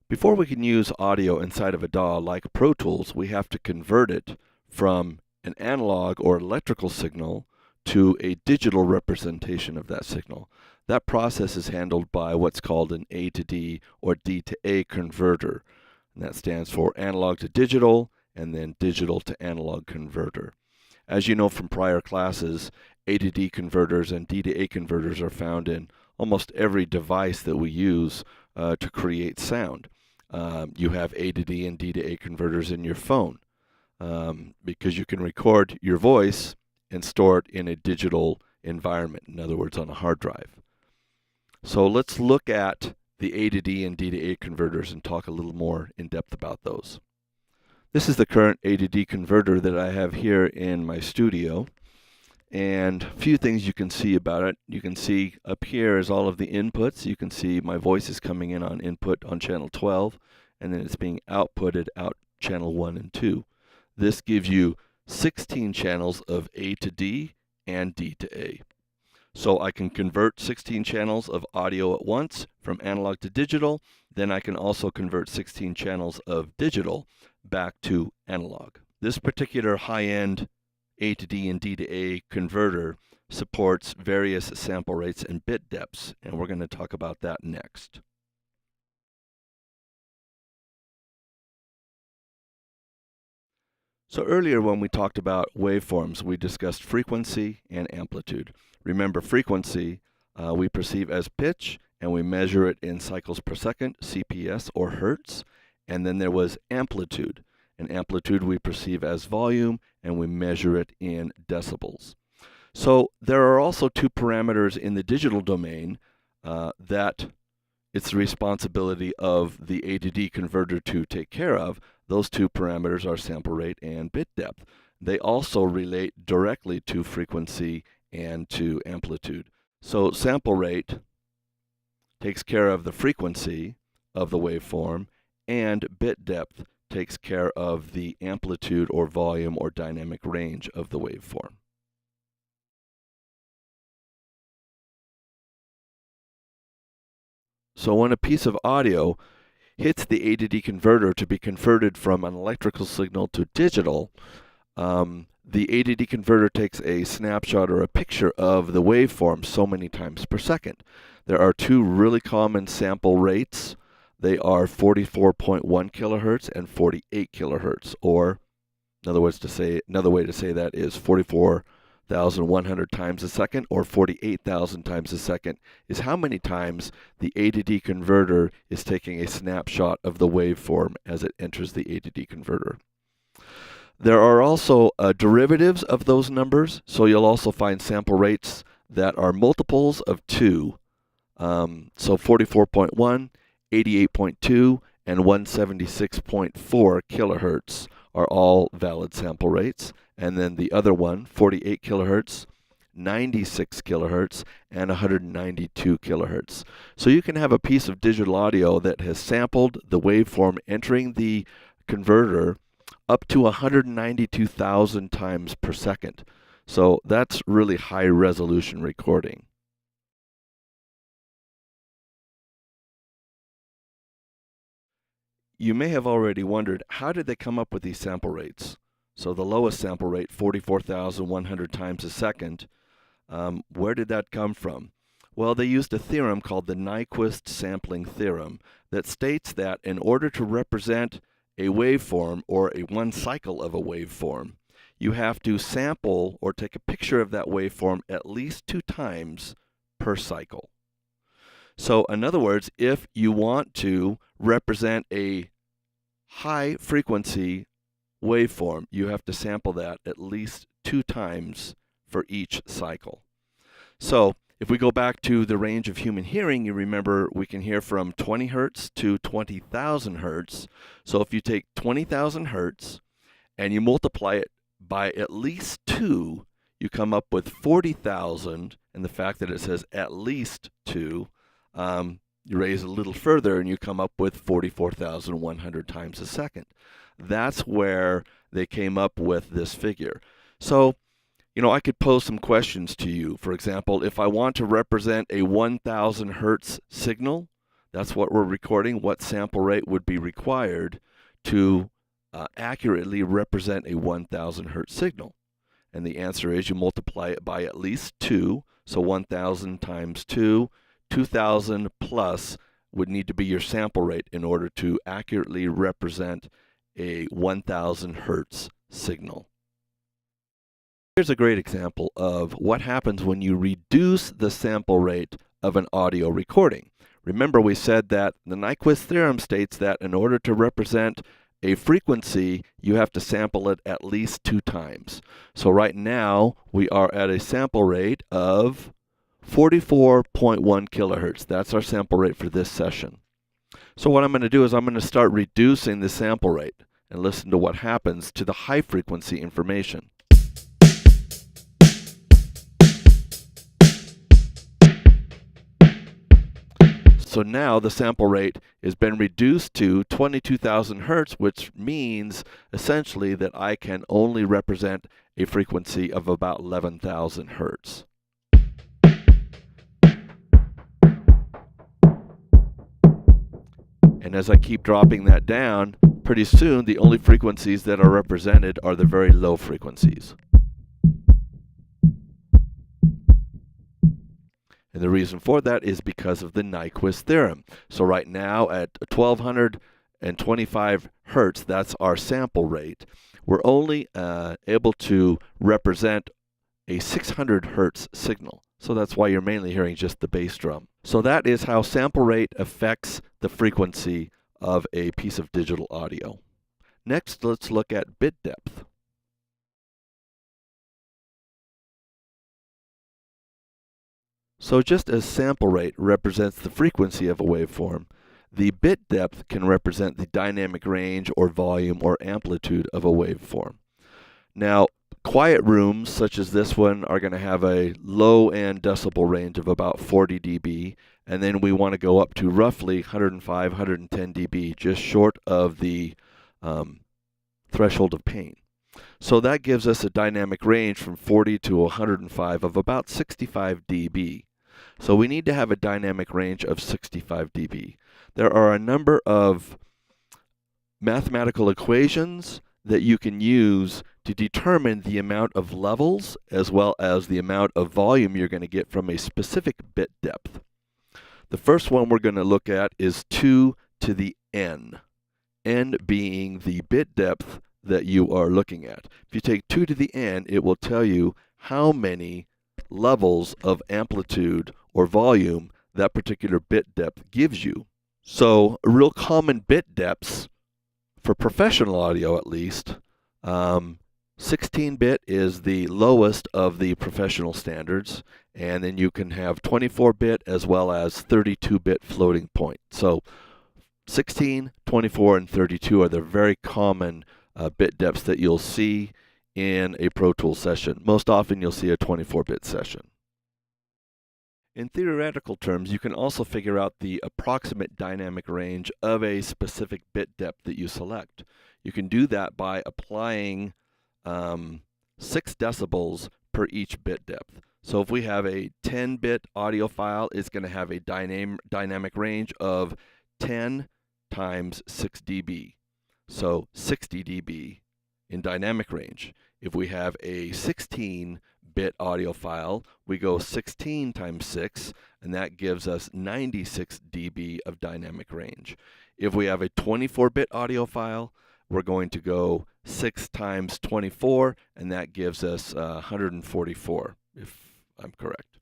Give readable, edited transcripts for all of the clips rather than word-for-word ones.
Before we can use audio inside of a DAW like Pro Tools, we have to convert it from an analog or electrical signal to a digital representation of that signal. That process is handled by what's called an A to D or D to A converter. And that stands for analog to digital and then digital to analog converter. As you know from prior classes, A to D converters and D to A converters are found in almost every device that we use to create sound. You have A to D and D to A converters in your phone because you can record your voice and store it in a digital environment, in other words, on a hard drive. So let's look at the A to D and D to A converters and talk a little more in depth about those. This is the current A to D converter that I have here in my studio. And a few things you can see about it. You can see up here is all of the inputs. You can see my voice is coming in on input on channel 12, and then it's being outputted out channel 1 and 2. This gives you 16 channels of A to D and D to A. So I can convert 16 channels of audio at once from analog to digital. Then I can also convert 16 channels of digital back to analog. This particular high-end A to D and D to A converter supports various sample rates and bit depths, and we're going to talk about that next. So earlier when we talked about waveforms, we discussed frequency and amplitude. Remember, frequency we perceive as pitch, and we measure it in cycles per second, CPS or hertz. And then there was amplitude. And amplitude we perceive as volume, and we measure it in decibels. So there are also two parameters in the digital domain that it's the responsibility of the A to D converter to take care of. Those two parameters are sample rate and bit depth. They also relate directly to frequency and to amplitude. So sample rate takes care of the frequency of the waveform, and bit depth takes care of the amplitude or volume or dynamic range of the waveform. So when a piece of audio hits the A to D converter to be converted from an electrical signal to digital, the A to D converter takes a snapshot or a picture of the waveform so many times per second. There are two really common sample rates. They are 44.1 kilohertz and 48 kilohertz, or another way to say that is 44,100 times a second, or 48,000 times a second is how many times the A to D converter is taking a snapshot of the waveform as it enters the A to D converter. There are also derivatives of those numbers, so you'll also find sample rates that are multiples of 2. So 44.1, 88.2, and 176.4 kilohertz are all valid sample rates. And then the other one, 48 kilohertz, 96 kilohertz, and 192 kilohertz. So you can have a piece of digital audio that has sampled the waveform entering the converter up to 192,000 times per second. So that's really high resolution recording. You may have already wondered, how did they come up with these sample rates? So the lowest sample rate, 44,100 times a second, where did that come from? Well, they used a theorem called the Nyquist sampling theorem that states that in order to represent a waveform or one cycle of a waveform, you have to sample or take a picture of that waveform at least 2 times per cycle. So in other words, if you want to represent a high frequency waveform, you have to sample that at least 2 times for each cycle. So if we go back to the range of human hearing, you remember we can hear from 20 hertz to 20,000 hertz. So if you take 20,000 hertz and you multiply it by at least 2, you come up with 40,000, and the fact that it says at least 2, you raise a little further and you come up with 44,100 times a second. That's where they came up with this figure. So, I could pose some questions to you. For example, if I want to represent a 1,000 hertz signal, That's what we're recording. What sample rate would be required to accurately represent a 1000 hertz signal? And the answer is you multiply it by at least 2. So 1000 times 2, 2000 plus would need to be your sample rate in order to accurately represent a 1000 hertz signal. Here's a great example of what happens when you reduce the sample rate of an audio recording. Remember, we said that the Nyquist theorem states that in order to represent a frequency, you have to sample it at least 2 times. So right now, we are at a sample rate of 44.1 kilohertz. That's our sample rate for this session. So what I'm going to do is I'm going to start reducing the sample rate and listen to what happens to the high frequency information. So now the sample rate has been reduced to 22,000 hertz, which means essentially that I can only represent a frequency of about 11,000 hertz. And as I keep dropping that down, pretty soon the only frequencies that are represented are the very low frequencies. And the reason for that is because of the Nyquist theorem. So right now at 1225 hertz, that's our sample rate, we're only able to represent a 600 hertz signal. So that's why you're mainly hearing just the bass drum. So that is how sample rate affects the frequency of a piece of digital audio. Next, let's look at bit depth. So just as sample rate represents the frequency of a waveform, the bit depth can represent the dynamic range or volume or amplitude of a waveform. Now, quiet rooms such as this one are going to have a low-end decibel range of about 40 dB, and then we want to go up to roughly 105, 110 dB, just short of the threshold of pain. So that gives us a dynamic range from 40 to 105 of about 65 dB. So we need to have a dynamic range of 65 dB. There are a number of mathematical equations that you can use to determine the amount of levels as well as the amount of volume you're going to get from a specific bit depth. The first one we're going to look at is 2 to the n, n being the bit depth that you are looking at. If you take 2 to the n, it will tell you how many levels of amplitude or volume that particular bit depth gives you. So real common bit depths for professional audio, at least, 16-bit is the lowest of the professional standards, and then you can have 24-bit as well as 32-bit floating point. So 16, 24, and 32 are the very common bit depths that you'll see in a Pro Tools session. Most often you'll see a 24-bit session. In theoretical terms, you can also figure out the approximate dynamic range of a specific bit depth that you select. You can do that by applying 6 decibels per each bit depth. So if we have a 10-bit audio file, it's going to have a dynamic range of 10 times 6 dB. So 60 dB in dynamic range. If we have a 16-bit audio file, we go 16 times 6, and that gives us 96 dB of dynamic range. If we have a 24-bit audio file, we're going to go 6 times 24, and that gives us 144, if I'm correct,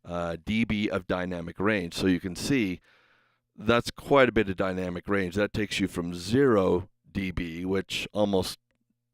dB of dynamic range. So you can see that's quite a bit of dynamic range. That takes you from 0 dB, which almost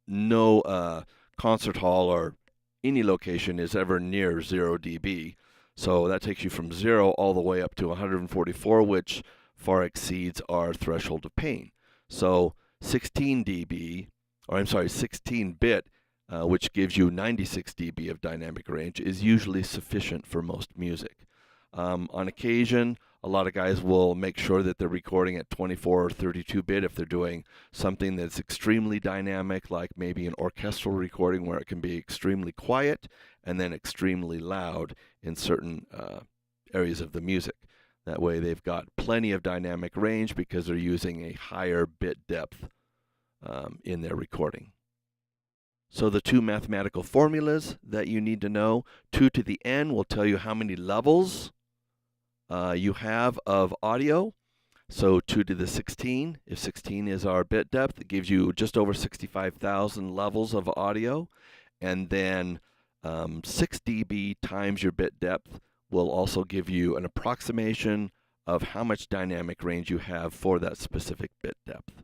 no concert hall or any location is ever near 0 dB. So that takes you from 0 all the way up to 144, which far exceeds our threshold of pain. So 16 dB, or I'm sorry, 16-bit, which gives you 96 dB of dynamic range, is usually sufficient for most music. On occasion, a lot of guys will make sure that they're recording at 24 or 32-bit if they're doing something that's extremely dynamic, like maybe an orchestral recording where it can be extremely quiet and then extremely loud in certain areas of the music. That way they've got plenty of dynamic range because they're using a higher bit depth in their recording. So the two mathematical formulas that you need to know, 2 to the n will tell you how many levels you have of audio. So 2 to the 16, if 16 is our bit depth, it gives you just over 65,000 levels of audio. And then 6 dB times your bit depth will also give you an approximation of how much dynamic range you have for that specific bit depth.